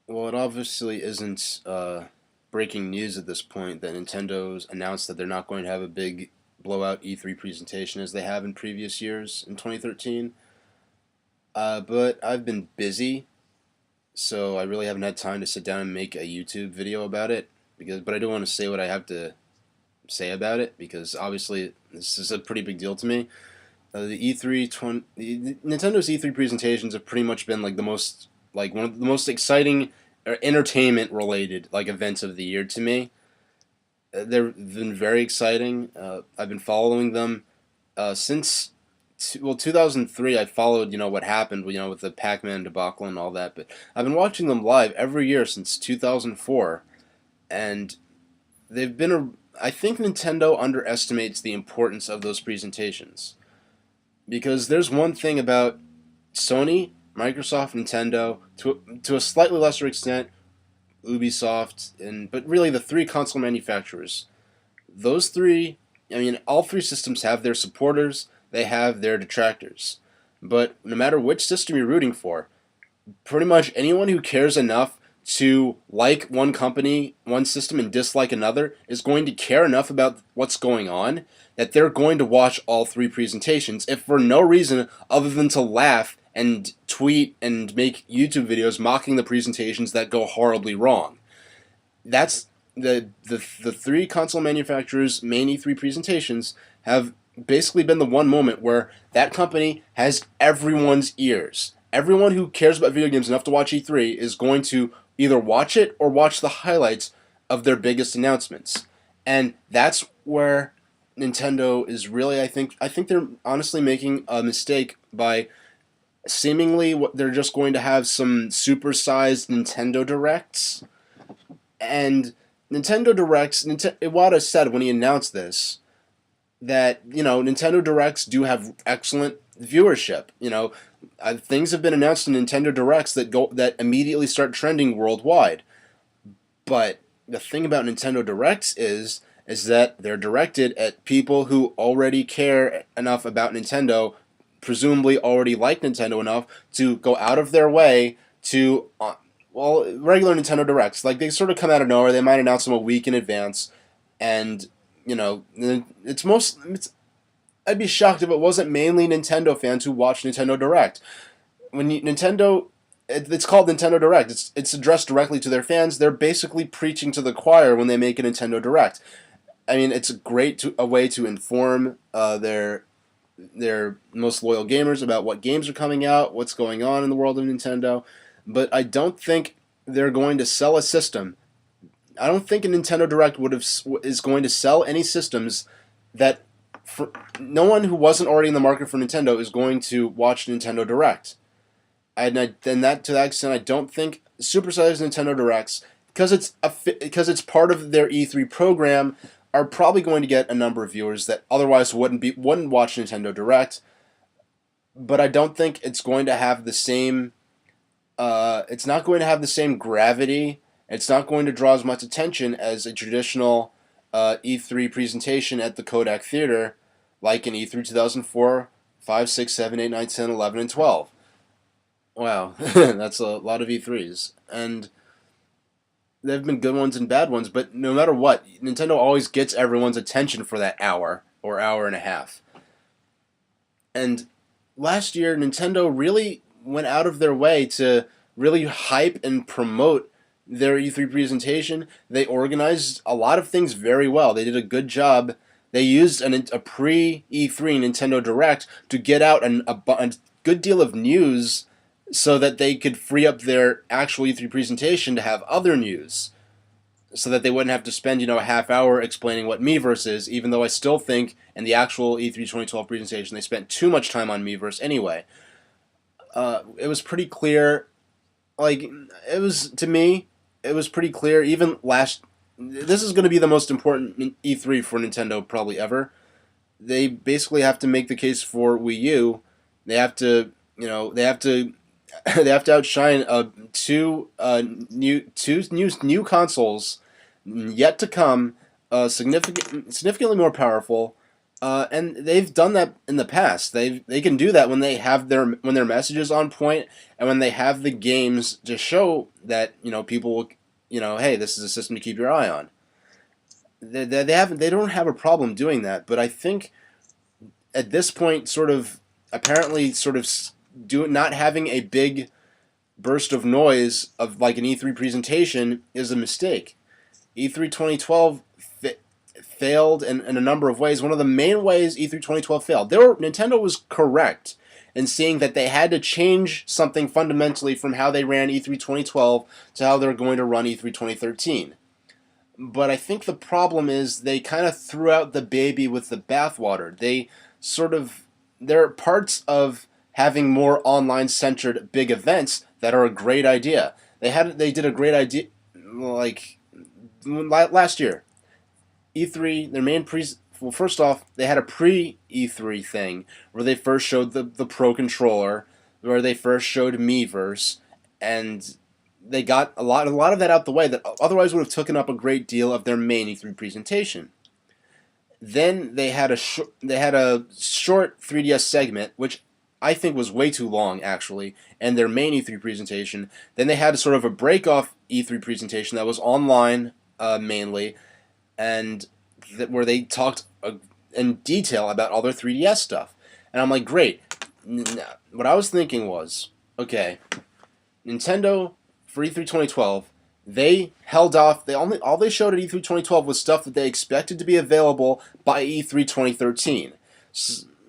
Well, it obviously isn't breaking news at this point that Nintendo's announced that they're not going to have a big blowout E3 presentation as they have in previous years in 2013. But I've been busy, so I really haven't had time to sit down and make a YouTube video about it. But I do want to say what I have to say about it because obviously this is a pretty big deal to me. The E3 Nintendo's E3 presentations have pretty much been like one of the most exciting or entertainment related like events of the year to me. They've been very exciting. I've been following them since 2003. I followed what happened with the Pac-Man debacle and all that, but I've been watching them live every year since 2004, and they've been a. I think Nintendo underestimates the importance of those presentations because there's one thing about Sony, Microsoft, Nintendo, to a slightly lesser extent, Ubisoft, but really the three console manufacturers. Those three, I mean, all three systems have their supporters, they have their detractors. But no matter which system you're rooting for, pretty much anyone who cares enough to like one company, one system, and dislike another is going to care enough about what's going on that they're going to watch all three presentations, if for no reason other than to laugh and tweet and make YouTube videos mocking the presentations that go horribly wrong. That's the three console manufacturers' main E3 presentations have basically been the one moment where that company has everyone's ears. Everyone who cares about video games enough to watch E3 is going to either watch it or watch the highlights of their biggest announcements. And that's where Nintendo is really I think they're honestly making a mistake by seemingly they're just going to have some supersized Nintendo Directs. And Nintendo Directs, Iwata said when he announced this that Nintendo Directs do have excellent viewership. Things have been announced in Nintendo Directs that immediately start trending worldwide. But the thing about Nintendo Directs is that they're directed at people who already care enough about Nintendo, presumably already like Nintendo enough to go out of their way to regular Nintendo Directs. Like, they sort of come out of nowhere. They might announce them a week in advance, and I'd be shocked if it wasn't mainly Nintendo fans who watch Nintendo Direct. It's called Nintendo Direct. It's addressed directly to their fans. They're basically preaching to the choir when they make a Nintendo Direct. I mean, it's a way to inform their most loyal gamers about what games are coming out, what's going on in the world of Nintendo. But I don't think they're going to sell a system. I don't think a Nintendo Direct is going to sell any systems that no one who wasn't already in the market for Nintendo is going to watch Nintendo Direct. Then to that extent, I don't think supersized Nintendo Directs, because it's part of their E3 program, are probably going to get a number of viewers that otherwise wouldn't watch Nintendo Direct. But I don't think it's going to have the same. It's not going to have the same gravity. It's not going to draw as much attention as a traditional E3 presentation at the Kodak Theater, like in E3 2004, 5, 6, 7, 8, 9, 10, 11, and 12. Wow, that's a lot of E3s. And there have been good ones and bad ones, but no matter what, Nintendo always gets everyone's attention for that hour or hour and a half. And last year, Nintendo really went out of their way to really hype and promote their E3 presentation. They organized a lot of things very well. They did a good job. They used a pre-E3 Nintendo Direct to get out a good deal of news so that they could free up their actual E3 presentation to have other news, so that they wouldn't have to spend a half hour explaining what Miiverse is, even though I still think in the actual E3 2012 presentation they spent too much time on Miiverse anyway. It was pretty clear, to me, it was pretty clear, this is going to be the most important E3 for Nintendo probably ever. They basically have to make the case for Wii U. They have to, they have to they have to outshine two new consoles yet to come, significantly more powerful, And they've done that in the past. They can do that when they have their message is on point, and when they have the games to show that people will, hey, this is a system to keep your eye on. They don't have a problem doing that. But I think at this point, sort of apparently, not having a big burst of noise of like an E3 presentation is a mistake. E3 2012 failed in a number of ways. One of the main ways E3 2012 failed, Nintendo was correct in seeing that they had to change something fundamentally from how they ran E3 2012 to how they're going to run E3 2013. But I think the problem is they kind of threw out the baby with the bathwater. There are parts of having more online centered big events that are a great idea. They did a great idea like last year. E3, their main well, first off, they had a pre E3 thing where they first showed the Pro controller, where they first showed Miiverse, and they got a lot of that out the way that otherwise would have taken up a great deal of their main E3 presentation. Then they had a short 3DS segment, which I think was way too long actually, and their main E3 presentation. Then they had sort of a break off E3 presentation that was online mainly, and where they talked in detail about all their 3DS stuff. And I'm like, great. What I was thinking was, okay, Nintendo for E3 2012, they held off. All they showed at E3 2012 was stuff that they expected to be available by E3 2013.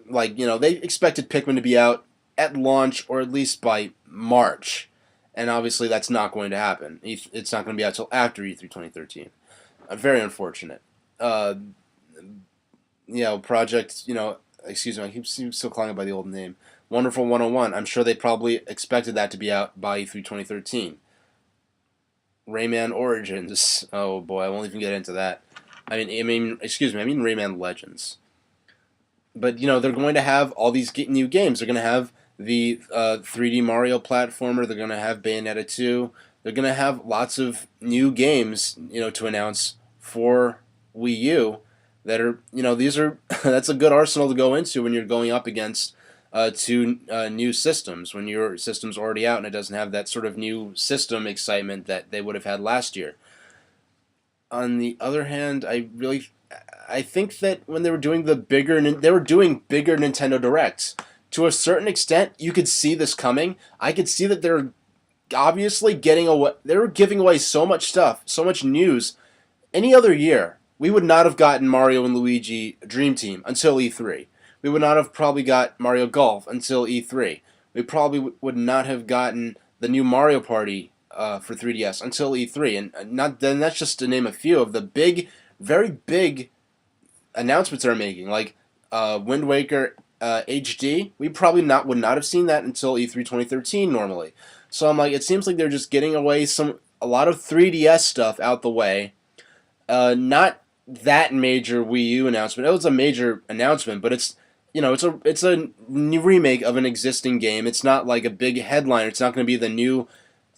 Like, they expected Pikmin to be out at launch or at least by March. And obviously that's not going to happen. It's not going to be out until after E3 2013. Very unfortunate. Project, excuse me, I keep still calling it by the old name. Wonderful 101. I'm sure they probably expected that to be out by E3 2013. Rayman Origins. Oh boy, I won't even get into that. I mean, Rayman Legends. But they're going to have all these new games. They're going to have the 3D Mario platformer. They're going to have Bayonetta 2. They're going to have lots of new games, to announce for Wii U. That are, that's a good arsenal to go into when you're going up against two new systems. When your system's already out and it doesn't have that sort of new system excitement that they would have had last year. On the other hand, I think that when they were doing bigger Nintendo Directs. To a certain extent, you could see this coming. I could see that they're obviously they were giving away so much stuff, so much news. Any other year, we would not have gotten Mario and Luigi Dream Team until E3. We would not have probably got Mario Golf until E3. We probably would not have gotten the new Mario Party for 3DS until E3. And that's just to name a few of the very big announcements they're making, like Wind Waker HD. We probably would not have seen that until E3 2013 normally. So I'm like, it seems like they're just getting away a lot of 3DS stuff out the way. Not that major Wii U announcement. It was a major announcement, but it's a new remake of an existing game. It's not like a big headliner. It's not going to be the new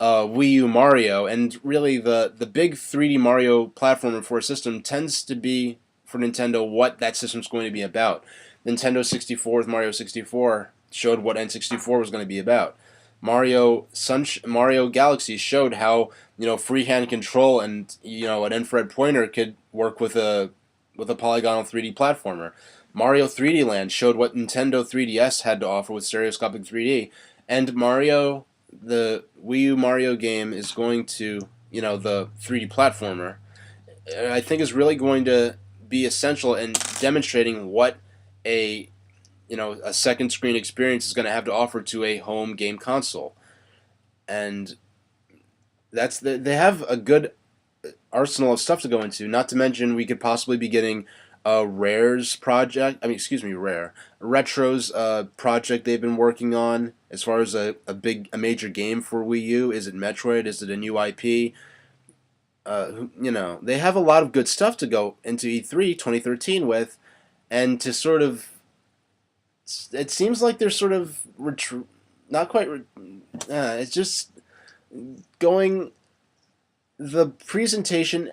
Wii U Mario. And really, the big 3D Mario platformer for a system tends to be for Nintendo what that system's going to be about. Nintendo 64 with Mario 64 showed what N64 was going to be about. Mario Galaxy showed how freehand control and an infrared pointer could work with a polygonal 3D platformer. Mario 3D Land showed what Nintendo 3DS had to offer with stereoscopic 3D, and the Wii U Mario game is going to the 3D platformer. I think is really going to be essential in demonstrating what a second screen experience is going to have to offer to a home game console. And they have a good arsenal of stuff to go into. Not to mention, we could possibly be getting Rare's project. Retro's project they've been working on as far as a major game for Wii U. Is it Metroid? Is it a new IP? They have a lot of good stuff to go into E3 2013 with, and to sort of, it seems like they're sort of not quite. It's just going. The presentation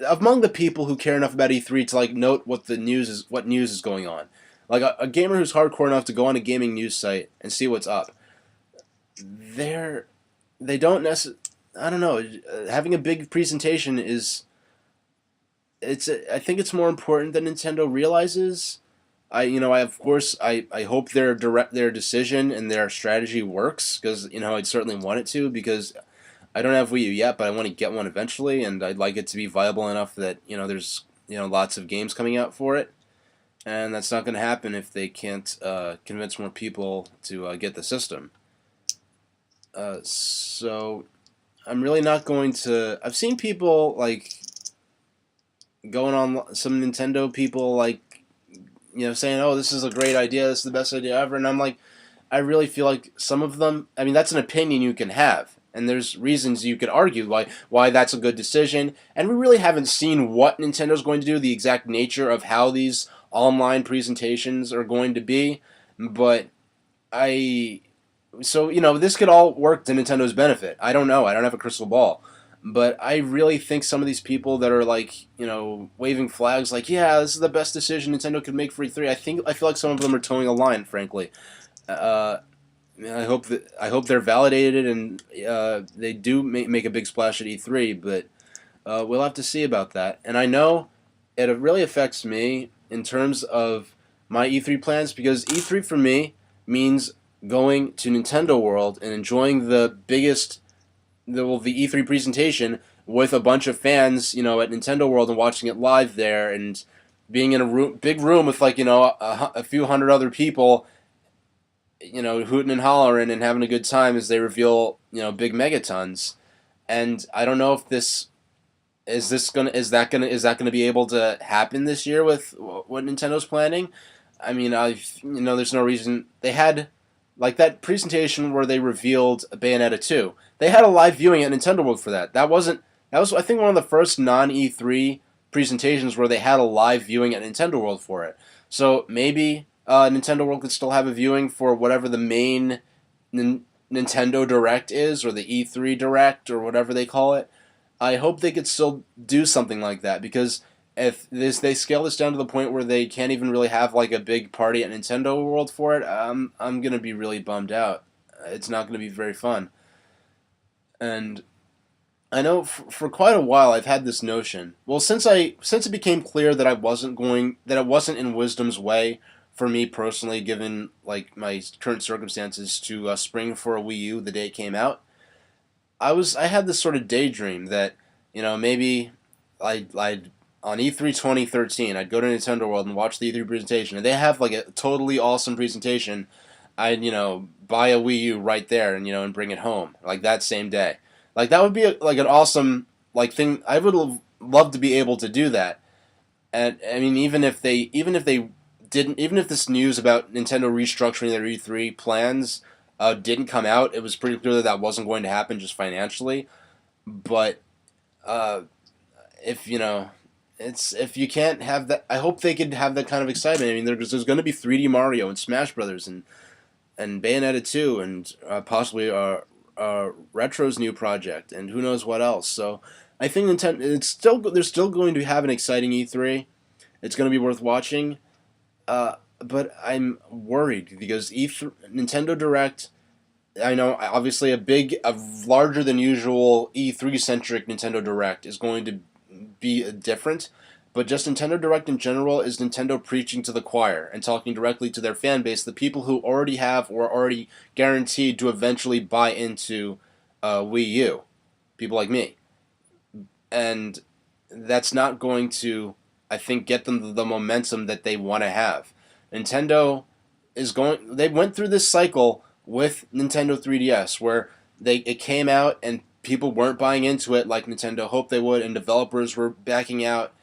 among the people who care enough about E3 to like note what news is going on. Like a gamer who's hardcore enough to go on a gaming news site and see what's up. They're they don't necessarily. I don't know. Having a big presentation is it's. I think it's more important than Nintendo realizes. I of course I hope their decision and their strategy works because I'd certainly want it to because I don't have Wii U yet, but I want to get one eventually, and I'd like it to be viable enough that there's lots of games coming out for it, and that's not going to happen if they can't convince more people to get the system. So I'm really not going to. I've seen people like going on some Nintendo people like saying, "Oh, this is a great idea. This is the best idea ever," and I'm like, I really feel like some of them. I mean, that's an opinion you can have, and there's reasons you could argue why that's a good decision. And we really haven't seen what Nintendo's going to do, the exact nature of how these online presentations are going to be. But I, so this could all work to Nintendo's benefit. I don't know. I don't have a crystal ball. But I really think some of these people that are like, waving flags like, yeah, this is the best decision Nintendo could make for E3. I feel like some of them are towing a line, frankly. Uh, I hope they're validated and they do make a big splash at E3, but we'll have to see about that. And I know it really affects me in terms of my E3 plans because E3 for me means going to Nintendo World and enjoying the E3 presentation with a bunch of fans, at Nintendo World and watching it live there and being in a big room with like a few hundred other people hooting and hollering and having a good time as they reveal, big megatons. And I don't know if is that gonna be able to happen this year with what Nintendo's planning. I mean, there's no reason they had like that presentation where they revealed Bayonetta 2. They had a live viewing at Nintendo World for that. That was I think one of the first non E3 presentations where they had a live viewing at Nintendo World for it. So maybe Nintendo World could still have a viewing for whatever the main Nintendo Direct is, or the E3 Direct, or whatever they call it. I hope they could still do something like that, because if they scale this down to the point where they can't even really have like a big party at Nintendo World for it, I'm gonna be really bummed out. It's not gonna be very fun. And I know for quite a while I've had this notion. Well, since it became clear that it wasn't in Wisdom's way for me personally, given like my current circumstances, to spring for a Wii U the day it came out. I had this sort of daydream that maybe I'd on E3 2013 I'd go to Nintendo World and watch the E3 presentation, and they have like a totally awesome presentation. I'd buy a Wii U right there and bring it home like that same day. Like that would be like an awesome like thing. I would love to be able to do that. And I mean, even if this news about Nintendo restructuring their E3 plans didn't come out, it was pretty clear that wasn't going to happen just financially. But uh, if if you can't have that, I hope they could have that kind of excitement. I mean, there's going to be 3D Mario and Smash Brothers and Bayonetta 2 and possibly Retro's new project and who knows what else. So I think Nintendo they're still going to have an exciting E3. It's going to be worth watching. But I'm worried because Nintendo Direct. I know obviously a larger than usual E3 centric Nintendo Direct is going to be different, but just Nintendo Direct in general is Nintendo preaching to the choir and talking directly to their fan base, the people who already have or are already guaranteed to eventually buy into Wii U, people like me, and that's not going to, I think, get them the momentum that they want to have. Nintendo they went through this cycle with Nintendo 3DS where it came out and people weren't buying into it like Nintendo hoped they would, and developers were backing out,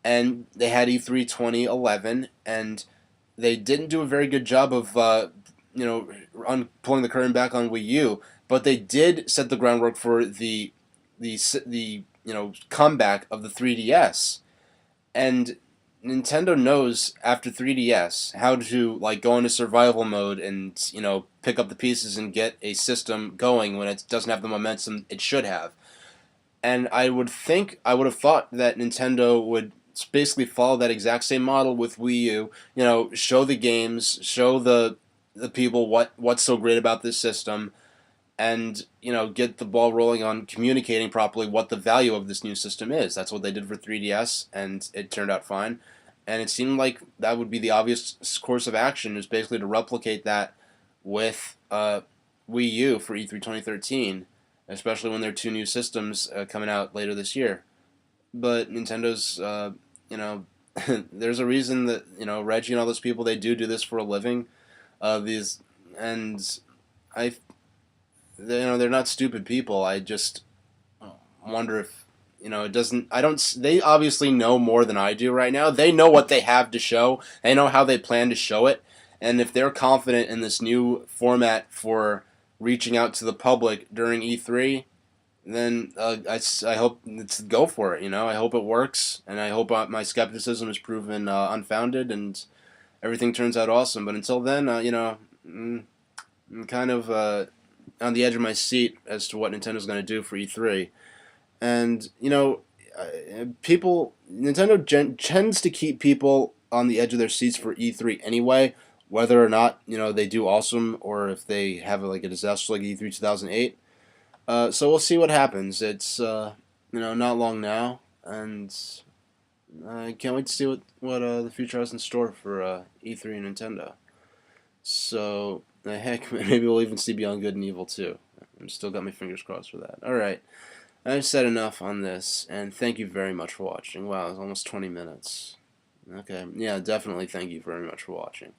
and they had E3 2011 and they didn't do a very good job of pulling the curtain back on Wii U, but they did set the groundwork for the comeback of the 3DS. And Nintendo knows after 3DS how to like go into survival mode and pick up the pieces and get a system going when it doesn't have the momentum it should have. And I would have thought that Nintendo would basically follow that exact same model with Wii U. You know, show the games, show the people what's so great about this system, and get the ball rolling on communicating properly what the value of this new system is. That's what they did for 3DS, and it turned out fine. And it seemed like that would be the obvious course of action, is basically to replicate that with Wii U for E3 2013, especially when there are two new systems coming out later this year. But Nintendo's, there's a reason that Reggie and all those people, they do this for a living. These and I they're not stupid people. I just wonder if it doesn't. I don't. They obviously know more than I do right now. They know what they have to show. They know how they plan to show it. And if they're confident in this new format for reaching out to the public during E3, then I hope it's go for it. I hope it works, and I hope my skepticism is proven unfounded, and everything turns out awesome. But until then, I'm kind of on the edge of my seat as to what Nintendo's going to do for E3. And people, Nintendo tends to keep people on the edge of their seats for E3 anyway, whether or not they do awesome or if they have like a disaster like E3 2008. So we'll see what happens. It's not long now, and I can't wait to see what the future has in store for E3 and Nintendo. So heck, maybe we'll even see Beyond Good and Evil too. I'm still got my fingers crossed for that. All right, I've said enough on this, and thank you very much for watching. Wow, it's almost 20 minutes. Okay, yeah, definitely thank you very much for watching.